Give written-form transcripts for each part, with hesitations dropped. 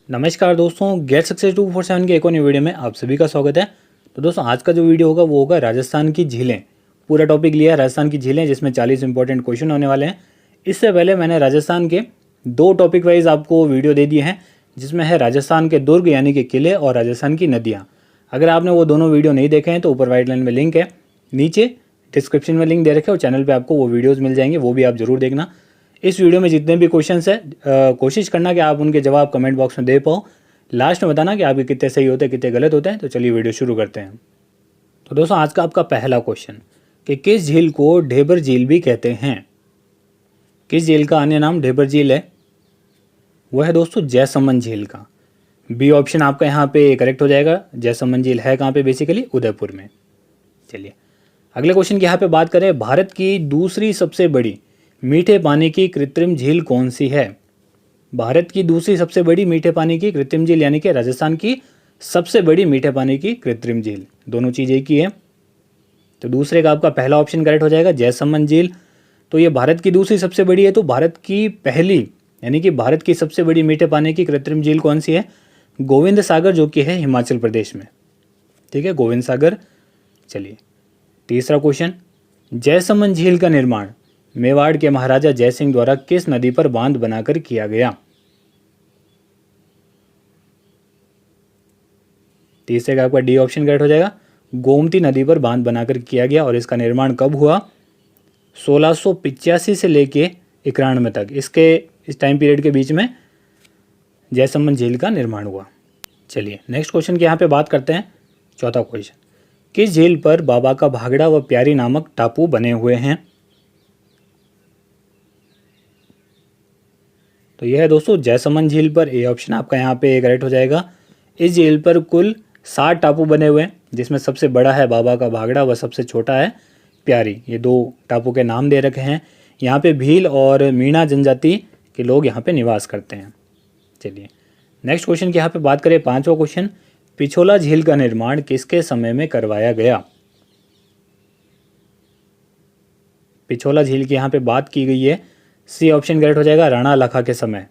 नमस्कार दोस्तों, get success 247 के एक और नई वीडियो में आप सभी का स्वागत है। तो दोस्तों आज का जो वीडियो होगा वो होगा राजस्थान की झीलें। पूरा टॉपिक लिया है राजस्थान की झीलें, जिसमें 40 इंपॉर्टेंट क्वेश्चन होने वाले हैं। इससे पहले मैंने राजस्थान के दो टॉपिक वाइज आपको वीडियो दे दिए हैं, जिसमें है राजस्थान के दुर्ग यानी कि किले और राजस्थान की नदियाँ। अगर आपने वो दोनों वीडियो नहीं देखे हैं तो ऊपर वाइट लाइन में लिंक है, नीचे डिस्क्रिप्शन में लिंक दे रखे और चैनल पर आपको वो वीडियोज़ मिल जाएंगे, वो भी आप जरूर देखना। इस वीडियो में जितने भी क्वेश्चन है कोशिश करना कि आप उनके जवाब कमेंट बॉक्स में दे पाओ। लास्ट में बताना कि आपके कितने सही होते हैं कितने गलत होते हैं। तो चलिए वीडियो शुरू करते हैं। तो दोस्तों आज का आपका पहला क्वेश्चन कि किस झील को ढेबर झील भी कहते हैं। किस झील का अन्य नाम ढेबर झील है? वो है दोस्तों जयसमंद झील का। बी ऑप्शन आपका यहाँ पे करेक्ट हो जाएगा। जयसमंद झील है कहाँ पे? बेसिकली उदयपुर में। चलिए अगले क्वेश्चन की यहाँ पे बात करें, भारत की दूसरी सबसे बड़ी मीठे पानी की कृत्रिम झील कौन सी है? भारत की दूसरी सबसे बड़ी मीठे पानी की कृत्रिम झील यानी कि राजस्थान की सबसे बड़ी मीठे पानी की कृत्रिम झील, दोनों चीज़ एक ही है। तो दूसरे का आपका पहला ऑप्शन करेक्ट हो जाएगा, जयसमंद झील। तो ये भारत की दूसरी सबसे बड़ी है, तो भारत की पहली यानी कि भारत की सबसे बड़ी मीठे पानी की कृत्रिम झील कौन सी है? गोविंद सागर, जो कि है हिमाचल प्रदेश में। ठीक है, गोविंद सागर। चलिए तीसरा क्वेश्चन, जयसमंद झील का निर्माण मेवाड़ के महाराजा जयसिंह द्वारा किस नदी पर बांध बनाकर किया गया? तीसरे का आपका डी ऑप्शन करेक्ट हो जाएगा, गोमती नदी पर बांध बनाकर किया गया। और इसका निर्माण कब हुआ? 1685 से लेके 91 तक, इस टाइम पीरियड के बीच में जयसमंद झील का निर्माण हुआ। चलिए नेक्स्ट क्वेश्चन की यहाँ पे बात करते हैं। चौथा क्वेश्चन, किस झील पर बाबा का भागड़ा व प्यारी नामक टापू बने हुए हैं? तो यह है दोस्तों जयसमंद झील पर। ए ऑप्शन आपका यहाँ पे करेक्ट हो जाएगा। इस झील पर कुल 60 टापू बने हुए हैं, जिसमें सबसे बड़ा है बाबा का भागड़ा व सबसे छोटा है प्यारी। ये दो टापू के नाम दे रखे हैं। यहाँ पे भील और मीणा जनजाति के लोग यहाँ पे निवास करते हैं। चलिए नेक्स्ट क्वेश्चन की यहाँ पे बात करें, पांचवा क्वेश्चन, पिछोला झील का निर्माण किसके समय में करवाया गया? पिछोला झील की यहाँ पे बात की गई है। सी ऑप्शन करेक्ट हो जाएगा, राणा लखा के समय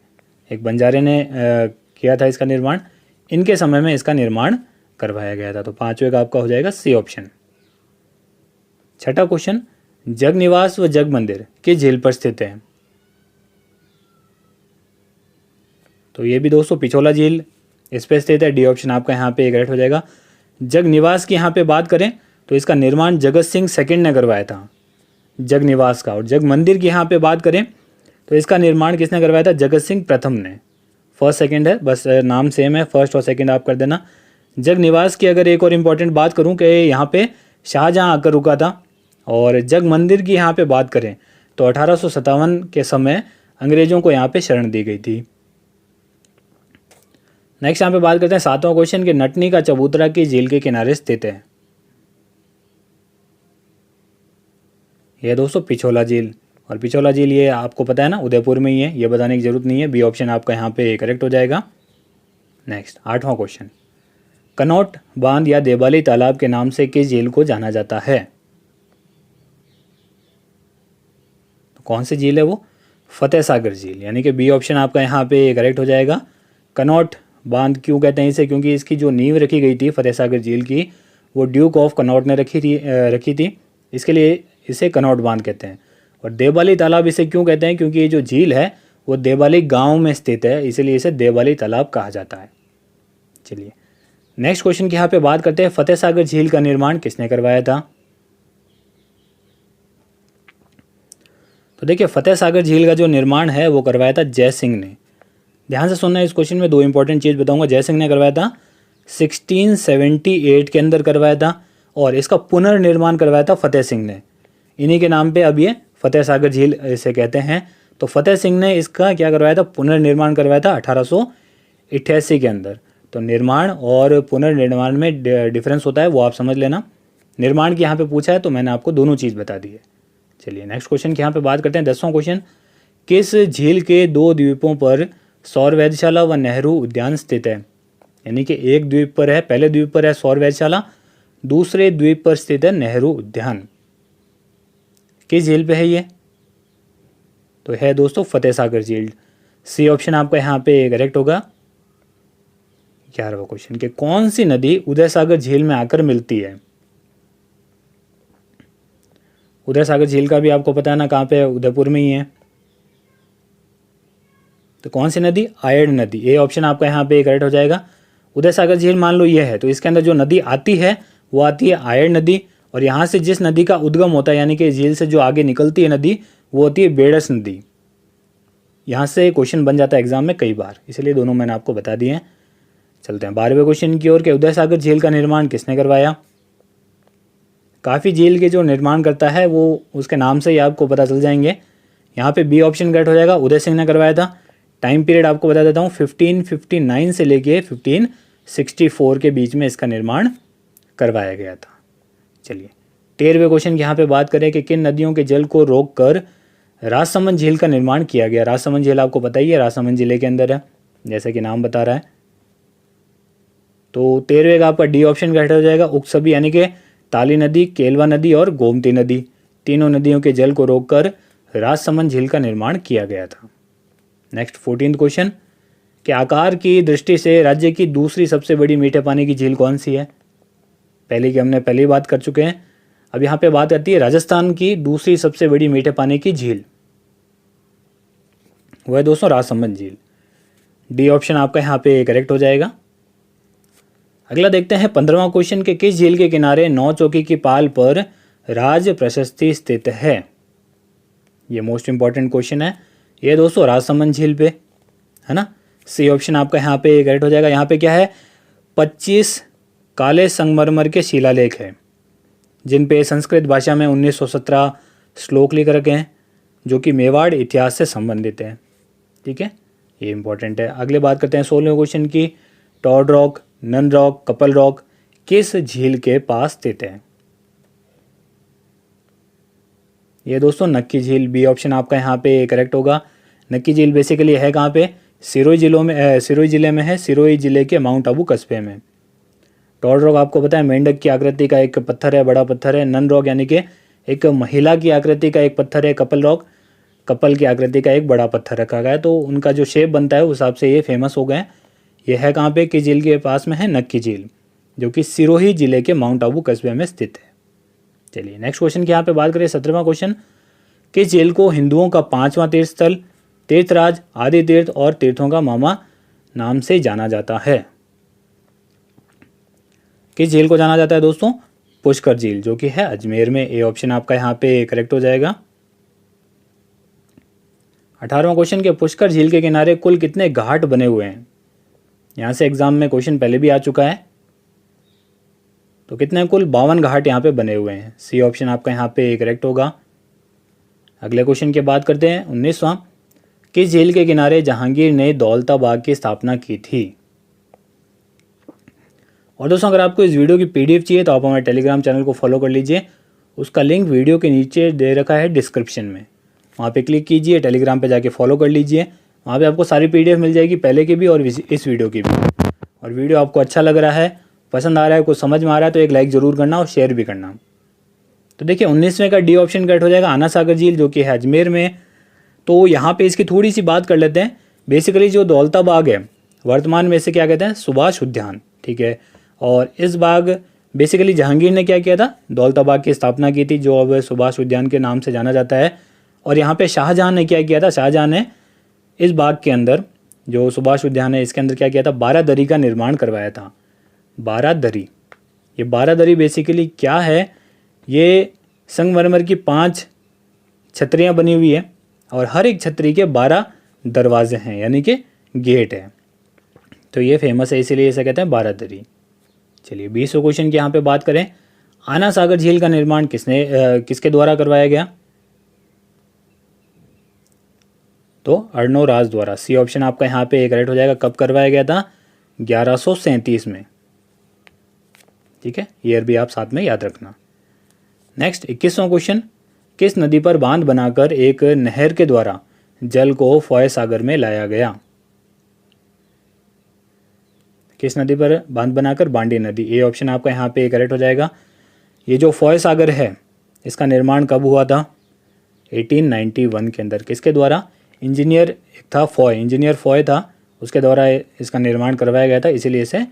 एक बंजारे ने किया था इसका निर्माण। इनके समय में इसका निर्माण करवाया गया था। तो पांचवे का आपका हो जाएगा सी ऑप्शन। छठा क्वेश्चन, जगनिवास व जग मंदिर किस झील पर स्थित है? तो ये भी दोस्तों पिछोला झील इस पर स्थित है। डी ऑप्शन आपका यहाँ पे करेक्ट हो जाएगा। जगनिवास की यहाँ पे बात करें तो इसका निर्माण जगत सिंह सेकंड ने करवाया था, जगनिवास का। और जग मंदिर की यहाँ पे बात करें तो इसका निर्माण किसने करवाया था? जगत सिंह प्रथम ने। फर्स्ट सेकंड है, बस नाम सेम है, फर्स्ट और सेकंड आप कर देना। जग निवास की अगर एक और इम्पॉर्टेंट बात करूं कि यहाँ पे शाहजहां आकर रुका था। और जग मंदिर की यहाँ पे बात करें तो 1857 के समय अंग्रेजों को यहाँ पे शरण दी गई थी। नेक्स्ट यहाँ पे बात करते हैं सातवां क्वेश्चन कि नटनी का चबूतरा की झील के किनारे स्थित है। यह दोस्तों पिछोला झील। और पिछोला झील ये आपको पता है ना, उदयपुर में ही है, ये बताने की जरूरत नहीं है। बी ऑप्शन आपका यहाँ पे करेक्ट हो जाएगा। नेक्स्ट आठवां क्वेश्चन, कनौट बांध या देवाली तालाब के नाम से किस झील को जाना जाता है? तो कौन सी झील है वो? फतेह सागर झील, यानी कि बी ऑप्शन आपका यहाँ पे करेक्ट हो जाएगा। कनौट बांध क्यों कहते हैं इसे? क्योंकि इसकी जो नींव रखी गई थी फतेह सागर झील की, वो ड्यूक ऑफ कनौट ने रखी थी। इसके लिए इसे कनौट बांध कहते हैं। और देवाली तालाब इसे क्यों कहते हैं? क्योंकि ये जो झील है वो देवाली गांव में स्थित है, इसलिए इसे देवाली तालाब कहा जाता है। चलिए नेक्स्ट क्वेश्चन की यहाँ पे बात करते हैं, फतेह सागर झील का निर्माण किसने करवाया था? तो देखिए फतेह सागर झील का जो निर्माण है वो करवाया था जय सिंह ने। ध्यान से सुनना, इस क्वेश्चन में दो इंपॉर्टेंट चीज़ बताऊंगा। जय सिंह ने करवाया था 1678 के अंदर करवाया था, और इसका पुनर्निर्माण करवाया था फतेह सिंह ने। इन्हीं के नाम पे अब ये फतेह सागर झील इसे कहते हैं। तो फतेह सिंह ने इसका क्या करवाया था? पुनर्निर्माण करवाया था 1888 के अंदर। तो निर्माण और पुनर्निर्माण में डिफरेंस होता है, वो आप समझ लेना। निर्माण की यहाँ पे पूछा है तो मैंने आपको दोनों चीज़ बता दी है। चलिए नेक्स्ट क्वेश्चन की यहाँ पे बात करते हैं, 10वां क्वेश्चन, किस झील के दो द्वीपों पर सौर वेधशाला व नेहरू उद्यान स्थित है? यानी कि एक द्वीप पर है, पहले द्वीप पर है सौर वेधशाला, दूसरे द्वीप पर स्थित है नेहरू उद्यान। किस झील पे है ये? तो है दोस्तों फतेह सागर झील। सी ऑप्शन आपका यहाँ पे करेक्ट होगा। 11वां क्वेश्चन कि कौन सी नदी उदय सागर झील में आकर मिलती है। उदय सागर झील का भी आपको पता है ना कहाँ पे है, उदयपुर में ही है। तो कौन सी नदी, आयड़ नदी, ये ऑप्शन आपका यहाँ पे करेक्ट हो जाएगा। उदय सागर झील मान लो ये है, तो इसके अंदर जो नदी आती है वो आती है आयड़ नदी, और यहाँ से जिस नदी का उद्गम होता है यानी कि झील से जो आगे निकलती है नदी वो होती है बेड़स नदी। यहाँ से क्वेश्चन बन जाता है एग्जाम में कई बार, इसलिए दोनों मैंने आपको बता दिए हैं। चलते हैं 12वें क्वेश्चन की ओर कि उदय सागर झील का निर्माण किसने करवाया। काफ़ी झील के जो निर्माण करता है वो उसके नाम से ही आपको पता चल जाएंगे। यहाँ पे बी ऑप्शन करेक्ट हो जाएगा, उदय सिंह ने करवाया था। टाइम पीरियड आपको बता देता हूँ, 1559 से लेके 1564 के बीच में इसका निर्माण करवाया गया था। चलिए 13वें क्वेश्चन की यहाँ पे बात करें कि किन नदियों के जल को रोककर राजसमंद झील का निर्माण किया गया। राजसमंद झील आपको पता ही है, राजसमंद जिले के अंदर है जैसा कि नाम बता रहा है। तो 13वें का आपका डी ऑप्शन करेक्ट हो जाएगा। उक्त सभी यानी कि ताली नदी, केलवा नदी और गोमती नदी, तीनों नदियों के जल को रोककर राजसमंद झील का निर्माण किया गया था। नेक्स्ट 14th क्वेश्चन कि आकार की दृष्टि से राज्य की दूसरी सबसे बड़ी मीठे पानी की झील कौन सी है। पहले की हमने पहली बात कर चुके हैं, अब यहाँ पे बात आती है राजस्थान की दूसरी सबसे बड़ी मीठे पानी की झील, वह दोस्तों राजसमंद झील। डी ऑप्शन आपका यहाँ पे करेक्ट हो जाएगा। अगला देखते हैं 15वां क्वेश्चन के किस झील के किनारे नौ चौकी की पाल पर राज प्रशस्ति स्थित है। ये मोस्ट इंपॉर्टेंट क्वेश्चन है, ये दोस्तों राजसमंद झील पे है ना। सी ऑप्शन आपका यहाँ पे करेक्ट हो जाएगा। यहाँ पे क्या है, 25 काले संगमरमर के शिलालेख है जिन पे संस्कृत भाषा में 1917 श्लोक लिख रखे हैं जो कि मेवाड़ इतिहास से संबंधित है। ठीक है, ये इंपॉर्टेंट है। अगले बात करते हैं 16वें क्वेश्चन की, toad rock, nun rock, couple rock किस झील के पास स्थित है। ये दोस्तों नक्की झील, बी ऑप्शन आपका यहाँ पे करेक्ट होगा। नक्की झील बेसिकली है कहाँ पे, सिरोही जिले में है, सिरोही जिले के माउंट आबू कस्बे में। टॉड रॉक आपको पता है मेंढक की आकृति का एक पत्थर है, बड़ा पत्थर है। नन रॉक यानी कि एक महिला की आकृति का एक पत्थर है। कपल रॉक कपल की आकृति का एक बड़ा पत्थर रखा गया है, तो उनका जो शेप बनता है उस हिसाब से ये फेमस हो गए हैं। ये है कहाँ पे, किस झील के पास में है, नक्की झील, जो कि सिरोही जिले के माउंट आबू कस्बे में स्थित है। चलिए नेक्स्ट क्वेश्चन की यहाँ पे बात करें 17वां क्वेश्चन, किस झील को हिंदुओं का 5वां तीर्थ स्थल, तीर्थराज, आदि तीर्थ और तीर्थों का मामा नाम से जाना जाता है। किस झील को जाना जाता है दोस्तों, पुष्कर झील, जो कि है अजमेर में। ए ऑप्शन आपका यहाँ पे करेक्ट हो जाएगा। 18वां क्वेश्चन के पुष्कर झील के किनारे कुल कितने घाट बने हुए हैं। यहाँ से एग्जाम में क्वेश्चन पहले भी आ चुका है, तो कितने कुल 52 घाट यहाँ पे बने हुए हैं। सी ऑप्शन आपका यहाँ पे करेक्ट होगा। अगले क्वेश्चन की बात करते हैं 19वां, किस झील के किनारे जहांगीर ने दौलताबाग की स्थापना की थी। और दोस्तों अगर आपको इस वीडियो की पीडीएफ चाहिए तो आप हमारे टेलीग्राम चैनल को फॉलो कर लीजिए, उसका लिंक वीडियो के नीचे दे रखा है डिस्क्रिप्शन में, वहाँ पे क्लिक कीजिए, टेलीग्राम पे जाके फॉलो कर लीजिए। वहाँ पे आपको सारी पीडीएफ मिल जाएगी, पहले की भी और इस वीडियो की भी। और वीडियो आपको अच्छा लग रहा है, पसंद आ रहा है, कुछ समझ में आ रहा है तो एक लाइक ज़रूर करना और शेयर भी करना। तो देखिए 19वें का डी ऑप्शन करेक्ट हो जाएगा, आना सागर झील, जो कि है अजमेर में। तो यहाँ पे इसकी थोड़ी सी बात कर लेते हैं। बेसिकली जो दौलताबाग है वर्तमान में इसे क्या कहते हैं, सुभाष उद्यान। ठीक है, और इस बाग बेसिकली जहांगीर ने क्या किया था, दौलताबाग की स्थापना की थी, जो अब सुभाष उद्यान के नाम से जाना जाता है। और यहाँ पे शाहजहां ने क्या किया था, शाहजहां ने इस बाग के अंदर जो सुभाष उद्यान है इसके अंदर क्या किया था, 12 दरी का निर्माण करवाया था। 12 दरी, ये 12 दरी बेसिकली क्या है, ये संगमरमर की 5 छतरियाँ बनी हुई है और हर एक छतरी के 12 दरवाजे हैं यानी कि गेट है। तो ये फेमस है, इसीलिए इसे कहते हैं 12 दरी। चलिए 20वें क्वेश्चन की यहाँ पे बात करें, आना सागर झील का निर्माण किसके द्वारा करवाया गया। तो अर्णव राज द्वारा। सी ऑप्शन आपका यहाँ पे करेक्ट हो जाएगा। कब करवाया गया था, 1137 में। ठीक है, ईयर भी आप साथ में याद रखना। नेक्स्ट 21वां क्वेश्चन, किस नदी पर बांध बनाकर एक नहर के द्वारा जल को फॉय सागर में लाया गया। किस नदी पर बांध बनाकर, बांडी नदी। ए ऑप्शन आपका यहाँ पे करेक्ट हो जाएगा। ये जो फॉय सागर है इसका निर्माण कब हुआ था, 1891 के अंदर। किसके द्वारा, इंजीनियर था फॉय, इंजीनियर फॉय था, उसके द्वारा इसका निर्माण करवाया गया था, इसीलिए इसे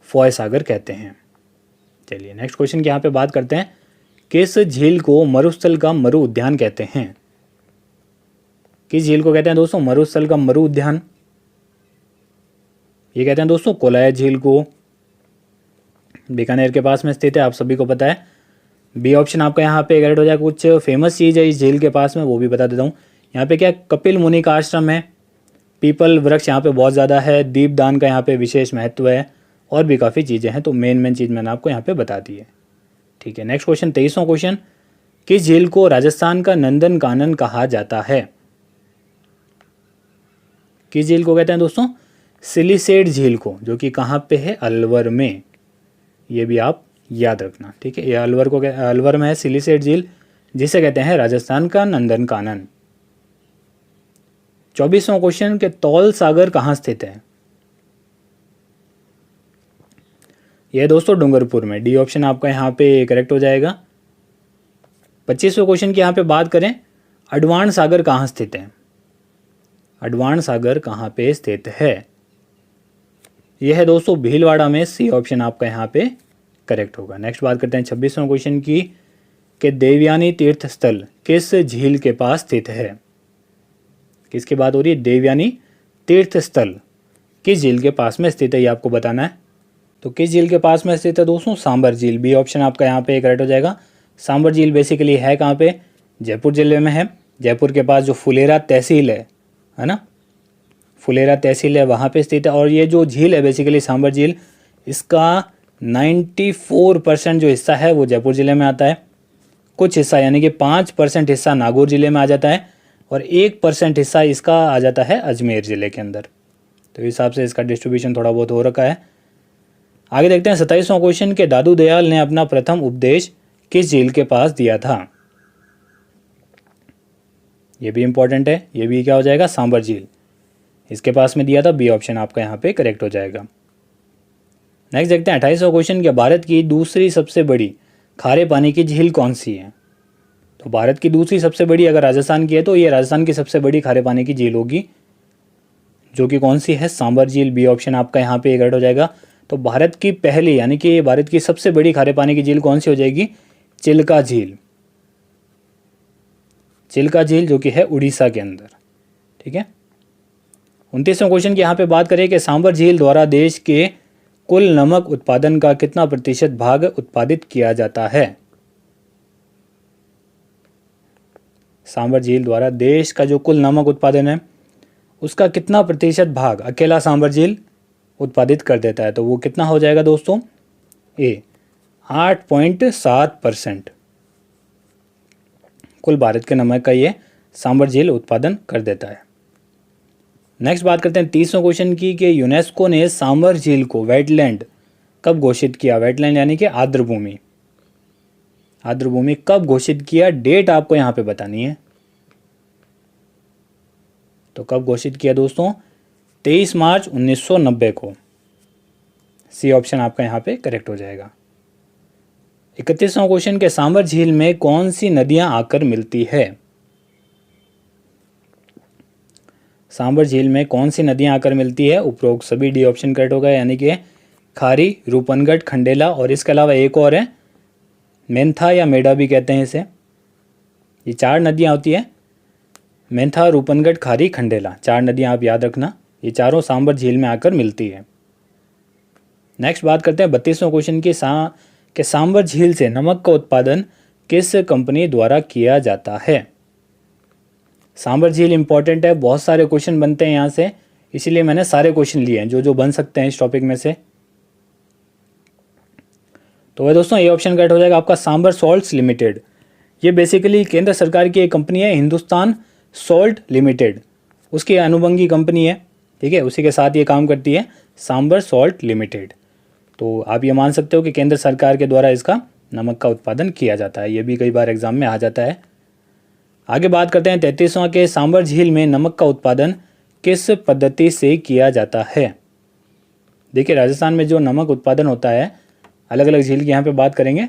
फॉय सागर कहते हैं। चलिए नेक्स्ट क्वेश्चन की यहाँ पे बात करते हैं, किस झील को मरुस्थल का मरु उद्यान कहते हैं? किस झील को कहते हैं दोस्तों मरुस्थल का मरु उद्यान? ये कहते हैं दोस्तों कोलाया झील को, बीकानेर के पास में स्थित है, आप सभी को पता है। बी ऑप्शन आपका यहाँ पे करेक्ट हो जाएगा। कुछ फेमस चीज़ है इस झील के पास में, वो भी बता देता हूँ। यहाँ पे क्या कपिल मुनि का आश्रम है, पीपल वृक्ष यहाँ पे बहुत ज़्यादा है, दीपदान का यहाँ पे विशेष महत्व है, और भी काफ़ी चीज़ें हैं। तो मेन चीज़ मैंने आपको यहाँ पे बता दी है। ठीक है, नेक्स्ट क्वेश्चन 23वां क्वेश्चन, किस झील को राजस्थान का नंदन कानन कहा जाता है? किस झील को कहते हैं दोस्तों? सिलिसेट झील को, जो कि कहाँ पे है? अलवर में। ये भी आप याद रखना। ठीक है, ये अलवर में है सिलिसेट झील, जिसे कहते हैं राजस्थान का नंदन कानन। 24वां क्वेश्चन के तौल सागर कहाँ स्थित है? यह दोस्तों डूंगरपुर में। डी ऑप्शन आपका यहाँ पे करेक्ट हो जाएगा। 25वें क्वेश्चन की यहाँ पे बात करें, अडवाण सागर कहाँ स्थित है? अडवाण सागर कहाँ पे स्थित है? यह है दोस्तों भीलवाड़ा में। सी ऑप्शन आपका यहाँ पे करेक्ट होगा। नेक्स्ट बात करते हैं 26वां क्वेश्चन की, कि देवयानी तीर्थ स्थल किस झील के पास स्थित है? किसकी बात हो रही है? देवयानी तीर्थ स्थल किस झील के पास में स्थित है, ये आपको बताना है। तो किस झील के पास में स्थित है दोस्तों? सांबर झील। बी ऑप्शन आपका यहाँ पे करेक्ट हो जाएगा। सांबर झील बेसिकली है कहाँ पे? जयपुर जिले में है। जयपुर के पास जो फुलेरा तहसील है ना, फुलेरा तहसील है, वहाँ पे स्थित है। और ये जो झील है बेसिकली सांबर झील, इसका 94% जो हिस्सा है वो जयपुर ज़िले में आता है। कुछ हिस्सा यानी कि 5% हिस्सा नागौर ज़िले में आ जाता है, और 1% हिस्सा इसका आ जाता है अजमेर ज़िले के अंदर। तो इस हिसाब से इसका डिस्ट्रीब्यूशन थोड़ा बहुत हो रखा है। आगे देखते हैं 27वां क्वेश्चन, के दादू दयाल ने अपना प्रथम उपदेश किस झील के पास दिया था? ये भी इंपॉर्टेंट है। ये भी क्या हो जाएगा? सांबर झील, इसके पास में दिया था। बी ऑप्शन आपका यहाँ पे करेक्ट हो जाएगा। नेक्स्ट देखते हैं 28वां क्वेश्चन, के भारत की दूसरी सबसे बड़ी खारे पानी की झील कौन सी है? तो भारत की दूसरी सबसे बड़ी अगर राजस्थान की है तो ये राजस्थान की सबसे बड़ी खारे पानी की झील होगी, जो कि कौन सी है? सांबर झील। बी ऑप्शन आपका यहाँ पे करेक्ट हो जाएगा। तो भारत की पहली यानी कि भारत की सबसे बड़ी खारे पानी की झील कौन सी हो जाएगी? चिल्का झील। चिल्का झील जो कि है उड़ीसा के अंदर। ठीक है, 29वां क्वेश्चन की यहाँ पे बात करें कि सांबर झील द्वारा देश के कुल नमक उत्पादन का कितना प्रतिशत भाग उत्पादित किया जाता है? सांबर झील द्वारा देश का जो कुल नमक उत्पादन है उसका कितना प्रतिशत भाग अकेला सांबर झील उत्पादित कर देता है? तो वो कितना हो जाएगा दोस्तों? ए 8.7% कुल भारत के नमक का ये सांबर झील उत्पादन कर देता है। नेक्स्ट बात करते हैं 30वें क्वेश्चन की, कि यूनेस्को ने सांबर झील को वेटलैंड कब घोषित किया? वेटलैंड यानी कि आर्द्रभूमि। आर्द्रभूमि कब घोषित किया? डेट आपको यहाँ पे बतानी है। तो कब घोषित किया दोस्तों? 23 मार्च 1990 को। सी ऑप्शन आपका यहाँ पे करेक्ट हो जाएगा। 31वां क्वेश्चन, के सांबर झील में कौन सी नदियां आकर मिलती है? सांबर झील में कौन सी नदियां आकर मिलती है? उपरोक्त सभी डी ऑप्शन करेक्ट होगा, यानी कि खारी, रूपनगढ़, खंडेला, और इसके अलावा एक और है मेंथा या मेडा भी कहते हैं इसे। ये 4 नदियां होती है, मेंथा, रूपनगढ़, खारी, खंडेला। 4 नदियां आप याद रखना, ये चारों सांबर झील में आकर मिलती है। नेक्स्ट बात करते हैं 32वें क्वेश्चन की, कि सांबर झील से नमक का उत्पादन किस कंपनी द्वारा किया जाता है? सांबर झील इंपॉर्टेंट है, बहुत सारे क्वेश्चन बनते हैं यहाँ से, इसीलिए मैंने सारे क्वेश्चन लिए हैं जो बन सकते हैं इस टॉपिक में से। तो वह दोस्तों ये ऑप्शन करेक्ट हो जाएगा आपका, सांबर सॉल्ट्स लिमिटेड। ये बेसिकली केंद्र सरकार की एक कंपनी है, हिंदुस्तान सॉल्ट लिमिटेड, उसकी अनुबंधी कंपनी है। ठीक है, उसी के साथ ये काम करती है, सांबर सॉल्ट लिमिटेड। तो आप ये मान सकते हो कि केंद्र सरकार के द्वारा इसका नमक का उत्पादन किया जाता है। ये भी कई बार एग्जाम में आ जाता है। आगे बात करते हैं 33वां, के सांबर झील में नमक का उत्पादन किस पद्धति से किया जाता है? देखिए, राजस्थान में जो नमक उत्पादन होता है, अलग अलग झील की यहाँ पे बात करेंगे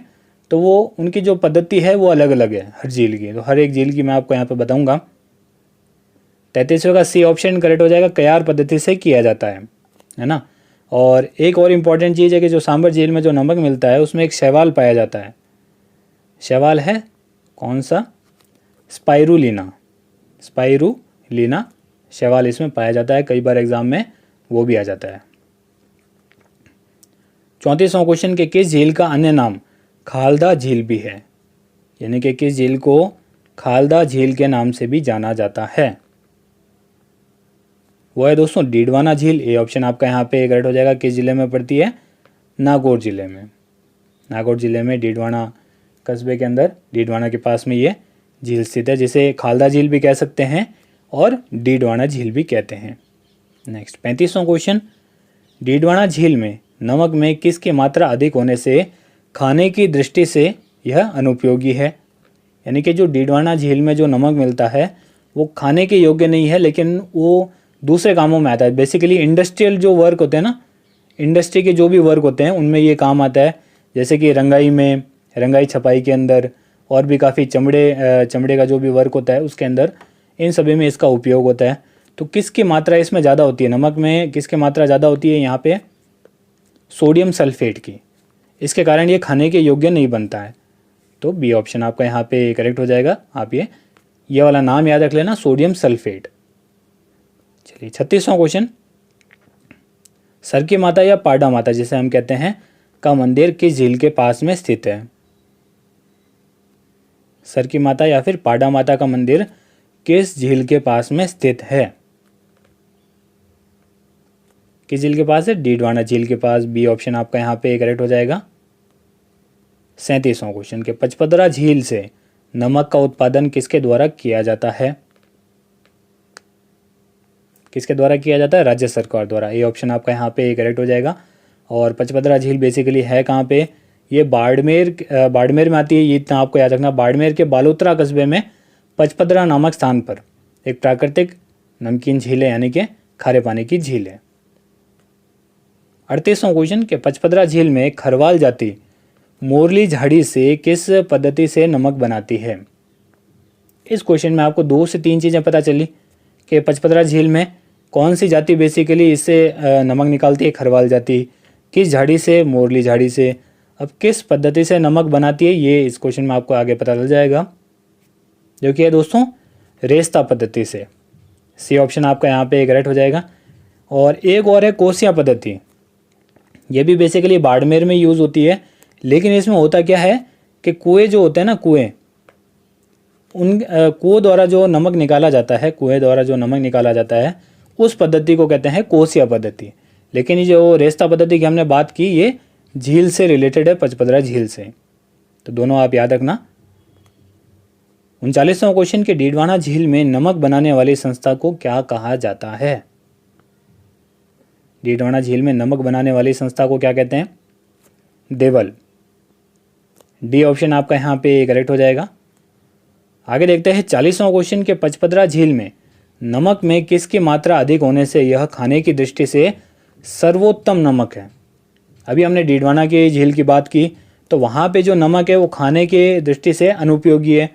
तो वो उनकी जो पद्धति है वो अलग अलग है हर झील की। तो हर एक झील की मैं आपको यहाँ पे बताऊंगा। 33वें का सी ऑप्शन करेक्ट हो जाएगा, कयार पद्धति से किया जाता है ना। और एक और इम्पॉर्टेंट चीज़ है कि जो सांभर झील में जो नमक मिलता है उसमें एक शैवाल पाया जाता है। शैवाल है कौन सा? स्पाइरुलिना। स्पाइरुलिना शैवाल इसमें पाया जाता है, कई बार एग्जाम में वो भी आ जाता है। 34वां क्वेश्चन के किस झील का अन्य नाम खालदा झील भी है, यानी कि किस झील को खालदा झील के नाम से भी जाना जाता है? वो है दोस्तों डीडवाना झील। ए ऑप्शन आपका यहाँ पे करेक्ट हो जाएगा। किस जिले में पड़ती है? नागौर जिले में। नागौर जिले में डीडवाना कस्बे के अंदर, डीडवाना के पास में ये झील स्थित है, जिसे खालदा झील भी कह सकते हैं और डीडवाना झील भी कहते हैं। नेक्स्ट 35वां क्वेश्चन, डीडवाना झील में नमक में किसकी मात्रा अधिक होने से खाने की दृष्टि से यह अनुपयोगी है? यानी कि जो डीडवाना झील में जो नमक मिलता है वो खाने के योग्य नहीं है, लेकिन वो दूसरे कामों में आता है। बेसिकली इंडस्ट्रियल जो वर्क होते हैं ना, इंडस्ट्री के जो भी वर्क होते हैं उनमें ये काम आता है, जैसे कि रंगाई में, रंगाई छपाई के अंदर, और भी काफ़ी चमड़े का जो भी वर्क होता है उसके अंदर, इन सभी में इसका उपयोग होता है। तो किसकी मात्रा इसमें ज़्यादा होती है? नमक में किसकी मात्रा ज़्यादा होती है? यहाँ पे सोडियम सल्फेट की। इसके कारण ये खाने के योग्य नहीं बनता है। तो बी ऑप्शन आपका यहाँ पे करेक्ट हो जाएगा। आप ये वाला नाम याद रख लेना, सोडियम सल्फेट। चलिए 36वां क्वेश्चन, सरकी माता या पाडा माता जिसे हम कहते हैं का मंदिर किस झील के पास में स्थित है? सरकी माता या फिर पाडा माता का मंदिर किस झील के पास में स्थित है? किस झील के पास है? डीडवाना झील के पास। बी ऑप्शन आपका यहाँ पे करेक्ट हो जाएगा। 37वां क्वेश्चन के पचपदरा झील से नमक का उत्पादन किसके द्वारा किया जाता है? किसके द्वारा किया जाता है? राज्य सरकार द्वारा। ये ऑप्शन आपका यहाँ पे करेक्ट हो जाएगा। और पचपदरा झील बेसिकली है कहाँ पे? ये बाड़मेर में आती है। ये इतना आपको याद रखना, बाड़मेर के बालोतरा कस्बे में पचपदरा नामक स्थान पर एक प्राकृतिक नमकीन झील है, यानी कि खारे पानी की झील है। 38वां क्वेश्चन के पचपदरा झील में खरवाल जाति मोरली झाड़ी से किस पद्धति से नमक बनाती है? इस क्वेश्चन में आपको 2 से 3 चीज़ें पता चली कि पचपदरा झील में कौन सी जाति बेसिकली इससे नमक निकालती है, खरवाल जाति, किस झाड़ी से? मोरली झाड़ी से। अब किस पद्धति से नमक बनाती है ये इस क्वेश्चन में आपको आगे पता चल जाएगा, जो कि है दोस्तों रेस्ता पद्धति से। सी ऑप्शन आपका यहाँ पे करेक्ट हो जाएगा। और एक और है कोसिया पद्धति। ये भी बेसिकली बाड़मेर में यूज़ होती है, लेकिन इसमें होता क्या है कि कुएँ जो होते हैं ना, कुएँ द्वारा जो नमक निकाला जाता है, कुएँ द्वारा जो नमक निकाला जाता है उस पद्धति को कहते हैं कोसिया पद्धति। लेकिन ये जो रेस्ता पद्धति की हमने बात की ये झील से रिलेटेड है, पचपदरा झील से। तो दोनों आप याद रखना। 39वां क्वेश्चन के डीडवाना झील में नमक बनाने वाली संस्था को क्या कहा जाता है? डीडवाना झील में नमक बनाने वाली संस्था को क्या कहते हैं? देवल। डी ऑप्शन आपका यहाँ पे करेक्ट हो जाएगा। आगे देखते हैं 40वां क्वेश्चन के पचपदरा झील में नमक में किसकी मात्रा अधिक होने से यह खाने की दृष्टि से सर्वोत्तम नमक है? अभी हमने डीडवाना की झील की बात की, तो वहाँ पे जो नमक है वो खाने के दृष्टि से अनुपयोगी है।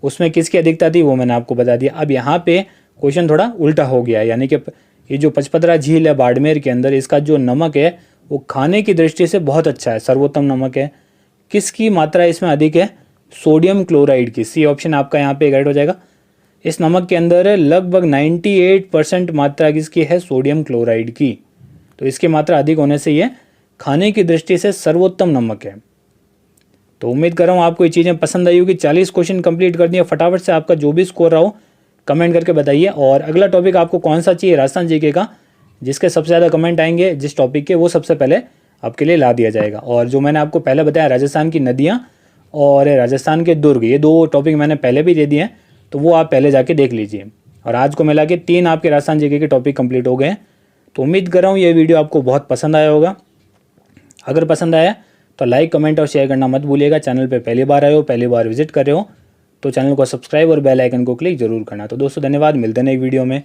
उसमें किसकी अधिकता थी वो मैंने आपको बता दिया। अब यहाँ पे क्वेश्चन थोड़ा उल्टा हो गया, यानी कि ये जो पचपदरा झील है बाड़मेर के अंदर, इसका जो नमक है वो खाने की दृष्टि से बहुत अच्छा है, सर्वोत्तम नमक है। किसकी मात्रा इसमें अधिक है? सोडियम क्लोराइड की। सी ऑप्शन आपका यहाँ पे करेक्ट हो जाएगा। इस नमक के अंदर लगभग 98% मात्रा किसकी है? सोडियम क्लोराइड की। तो इसकी मात्रा अधिक होने से ये खाने की दृष्टि से सर्वोत्तम नमक है। तो उम्मीद कर रहा हूँ आपको ये चीज़ें पसंद आई होगी। 40 क्वेश्चन कंप्लीट कर दिए। फटाफट से आपका जो भी स्कोर रहा हो कमेंट करके बताइए। और अगला टॉपिक आपको कौन सा चाहिए राजस्थान जीके का, जिसके सबसे ज़्यादा कमेंट आएंगे जिस टॉपिक के, वो सबसे पहले आपके लिए ला दिया जाएगा। और जो मैंने आपको पहले बताया राजस्थान की नदियाँ और राजस्थान के दुर्ग, ये 2 टॉपिक मैंने पहले भी दे दिए हैं, तो वो आप पहले जाके देख लीजिए। और आज को मिला के 3 आपके राजस्थान जीके के टॉपिक कंप्लीट हो गए हैं। तो उम्मीद कर रहा हूँ ये वीडियो आपको बहुत पसंद आया होगा। अगर पसंद आया तो लाइक, कमेंट और शेयर करना मत भूलिएगा। चैनल पे पहली बार आए हो, पहली बार विजिट कर रहे हो तो चैनल को सब्सक्राइब और बेल आइकन को क्लिक जरूर करना। तो दोस्तों धन्यवाद, मिलते हैं एक वीडियो में।